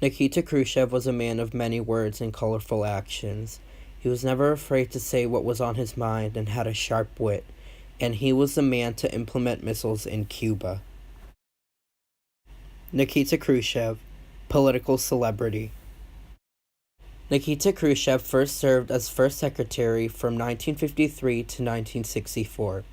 Nikita Khrushchev was a man of many words and colorful actions. He was never afraid to say what was on his mind and had a sharp wit, and he was the man to implement missiles in Cuba. Nikita Khrushchev, political celebrity. Nikita Khrushchev first served as first secretary from 1953 to 1964.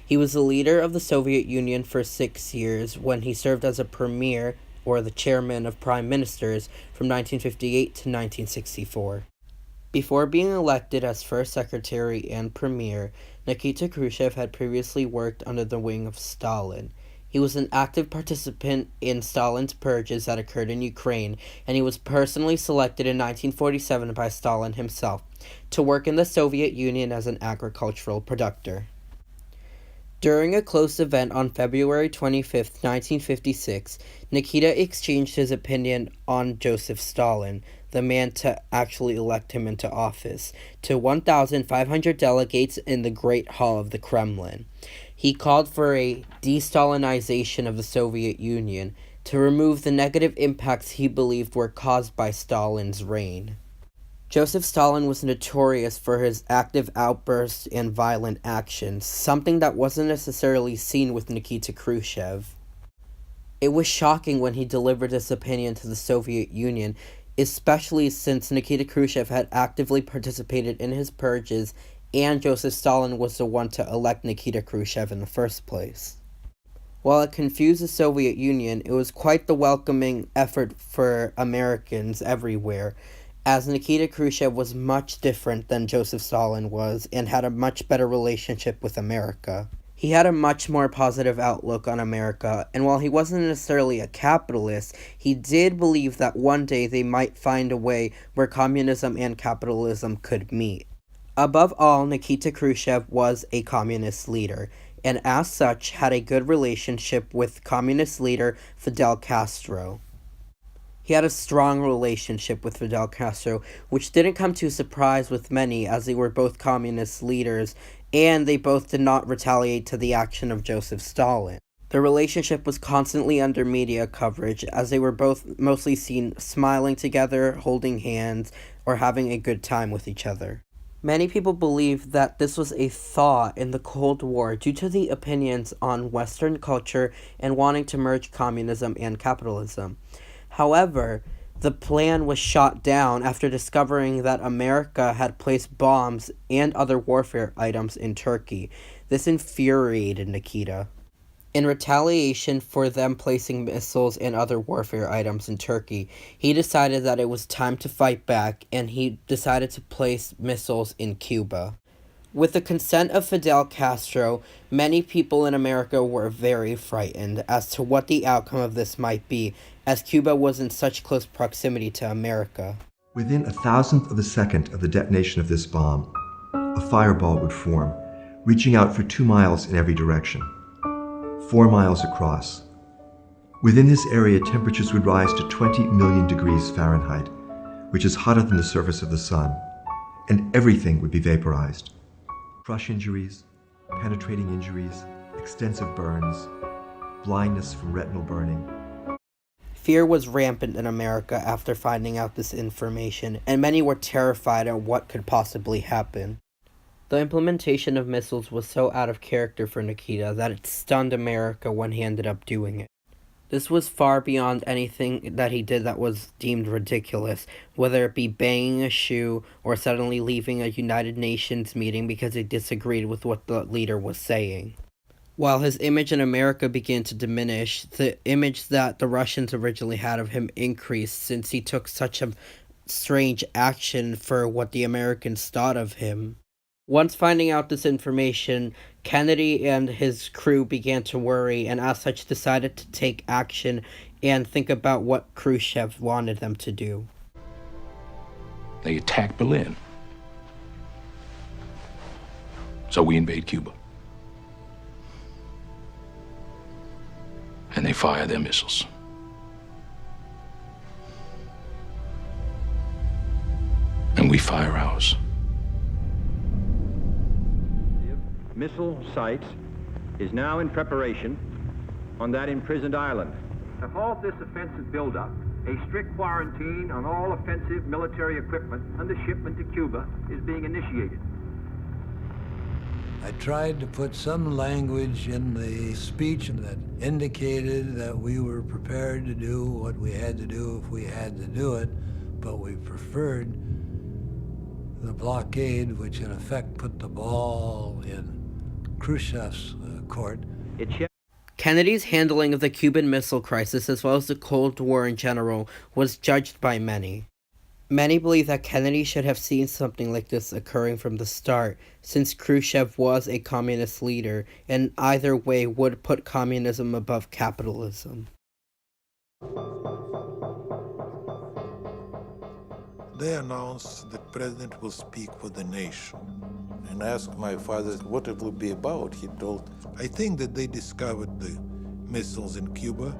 He was the leader of the Soviet Union for 6 years when he served as a premier, or the chairman of prime ministers, from 1958 to 1964. Before being elected as first secretary and premier, Nikita Khrushchev had previously worked under the wing of Stalin. He was an active participant in Stalin's purges that occurred in Ukraine, and he was personally selected in 1947 by Stalin himself to work in the Soviet Union as an agricultural producer. During a close event on February 25, 1956, Nikita exchanged his opinion on Joseph Stalin, the man to actually elect him into office, to 1,500 delegates in the Great Hall of the Kremlin. He called for a de-Stalinization of the Soviet Union to remove the negative impacts he believed were caused by Stalin's reign. Joseph Stalin was notorious for his active outbursts and violent actions, something that wasn't necessarily seen with Nikita Khrushchev. It was shocking when he delivered this opinion to the Soviet Union, especially since Nikita Khrushchev had actively participated in his purges and Joseph Stalin was the one to elect Nikita Khrushchev in the first place. While it confused the Soviet Union, it was quite the welcoming effort for Americans everywhere, as Nikita Khrushchev was much different than Joseph Stalin was and had a much better relationship with America. He had a much more positive outlook on America, and while he wasn't necessarily a capitalist, he did believe that one day they might find a way where communism and capitalism could meet. Above all, Nikita Khrushchev was a communist leader, and as such had a good relationship with communist leader Fidel Castro. He had a strong relationship with Fidel Castro, which didn't come to a surprise with many, as they were both communist leaders, and they both did not retaliate to the action of Joseph Stalin. Their relationship was constantly under media coverage, as they were both mostly seen smiling together, holding hands, or having a good time with each other. Many people believe that this was a thaw in the Cold War due to the opinions on Western culture and wanting to merge communism and capitalism. However, the plan was shot down after discovering that America had placed bombs and other warfare items in Turkey. This infuriated Nikita. In retaliation for them placing missiles and other warfare items in Turkey, he decided that it was time to fight back, and he decided to place missiles in Cuba. With the consent of Fidel Castro, many people in America were very frightened as to what the outcome of this might be, as Cuba was in such close proximity to America. Within 1,000th of a second of the detonation of this bomb, a fireball would form, reaching out for 2 miles in every direction, 4 miles across. Within this area, temperatures would rise to 20 million degrees Fahrenheit, which is hotter than the surface of the sun, and everything would be vaporized. Crush injuries, penetrating injuries, extensive burns, blindness from retinal burning. Fear was rampant in America after finding out this information, and many were terrified at what could possibly happen. The implementation of missiles was so out of character for Nikita that it stunned America when he ended up doing it. This was far beyond anything that he did that was deemed ridiculous, whether it be banging a shoe or suddenly leaving a United Nations meeting because he disagreed with what the leader was saying. While his image in America began to diminish, the image that the Russians originally had of him increased since he took such a strange action for what the Americans thought of him. Once finding out this information, Kennedy and his crew began to worry and as such decided to take action and think about what Khrushchev wanted them to do. They attacked Berlin. So we invade Cuba. And they fire their missiles. And we fire ours. Missile site is now in preparation on that imprisoned island. To halt this offensive buildup, A strict quarantine on all offensive military equipment under shipment to Cuba is being initiated. I tried to put some language in the speech that indicated that we were prepared to do what we had to do if we had to do it, but we preferred the blockade, which in effect put the ball in Khrushchev's court. Kennedy's handling of the Cuban Missile Crisis, as well as the Cold War in general, was judged by many. Many believe that Kennedy should have seen something like this occurring from the start, since Khrushchev was a communist leader, and either way would put communism above capitalism. They announced that the president will speak for the nation. And asked my father what it will be about. He told, I think that they discovered the missiles in Cuba.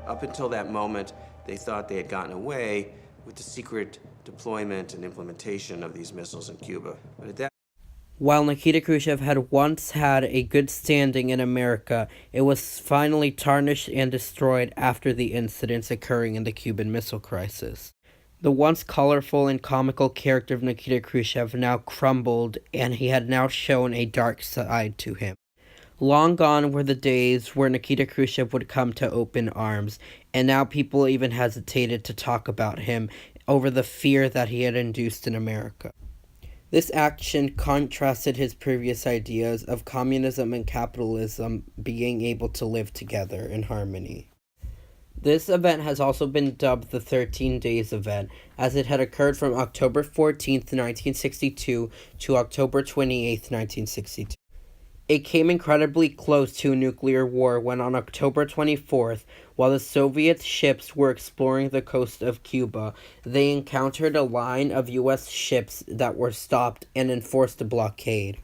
Up until that moment, they thought they had gotten away with the secret deployment and implementation of these missiles in Cuba. But at that While Nikita Khrushchev had once had a good standing in America, it was finally tarnished and destroyed after the incidents occurring in the Cuban Missile Crisis. The once colorful and comical character of Nikita Khrushchev now crumbled, and he had now shown a dark side to him. Long gone were the days where Nikita Khrushchev would come to open arms, and now people even hesitated to talk about him over the fear that he had induced in America. This action contrasted his previous ideas of communism and capitalism being able to live together in harmony. This event has also been dubbed the 13 Days event, as it had occurred from October 14th, 1962 to October 28th, 1962. It came incredibly close to a nuclear war when on October 24th, while the Soviet ships were exploring the coast of Cuba, they encountered a line of U.S. ships that were stopped and enforced a blockade.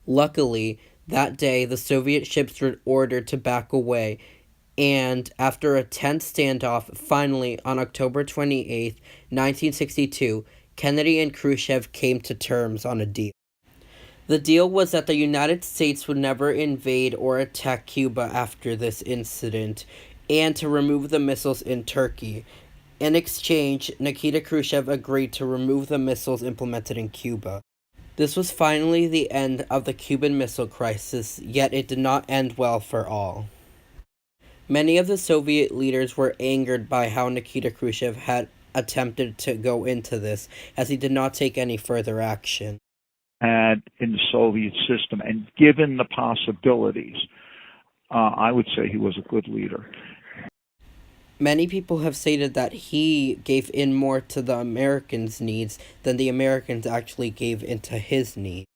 Luckily, that day the Soviet ships were ordered to back away, and after a tense standoff, finally, on October 28, 1962, Kennedy and Khrushchev came to terms on a deal. The deal was that the United States would never invade or attack Cuba after this incident, and to remove the missiles in Turkey. In exchange, Nikita Khrushchev agreed to remove the missiles implemented in Cuba. This was finally the end of the Cuban Missile Crisis, yet it did not end well for all. Many of the Soviet leaders were angered by how Nikita Khrushchev had attempted to go into this, as he did not take any further action. And in the Soviet system, and given the possibilities, I would say he was a good leader. Many people have stated that he gave in more to the Americans' needs than the Americans actually gave into his needs.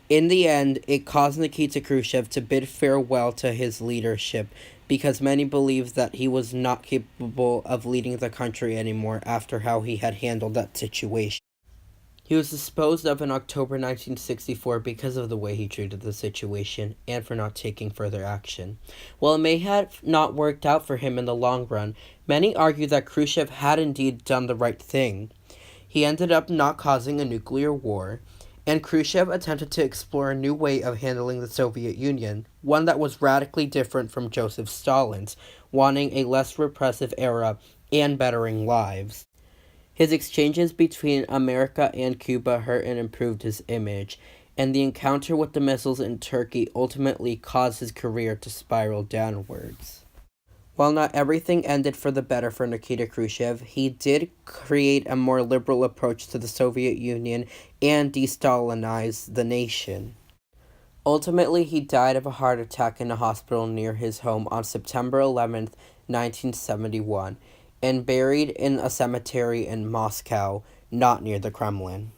In the end, it caused Nikita Khrushchev to bid farewell to his leadership, because many believed that he was not capable of leading the country anymore after how he had handled that situation. He was disposed of in October 1964 because of the way he treated the situation and for not taking further action. While it may have not worked out for him in the long run, many argue that Khrushchev had indeed done the right thing. He ended up not causing a nuclear war, and Khrushchev attempted to explore a new way of handling the Soviet Union, one that was radically different from Joseph Stalin's, wanting a less repressive era and bettering lives. His exchanges between America and Cuba hurt and improved his image, and the encounter with the missiles in Turkey ultimately caused his career to spiral downwards. While not everything ended for the better for Nikita Khrushchev, he did create a more liberal approach to the Soviet Union and de-Stalinize the nation. Ultimately, he died of a heart attack in a hospital near his home on September 11th, 1971, and buried in a cemetery in Moscow, not near the Kremlin.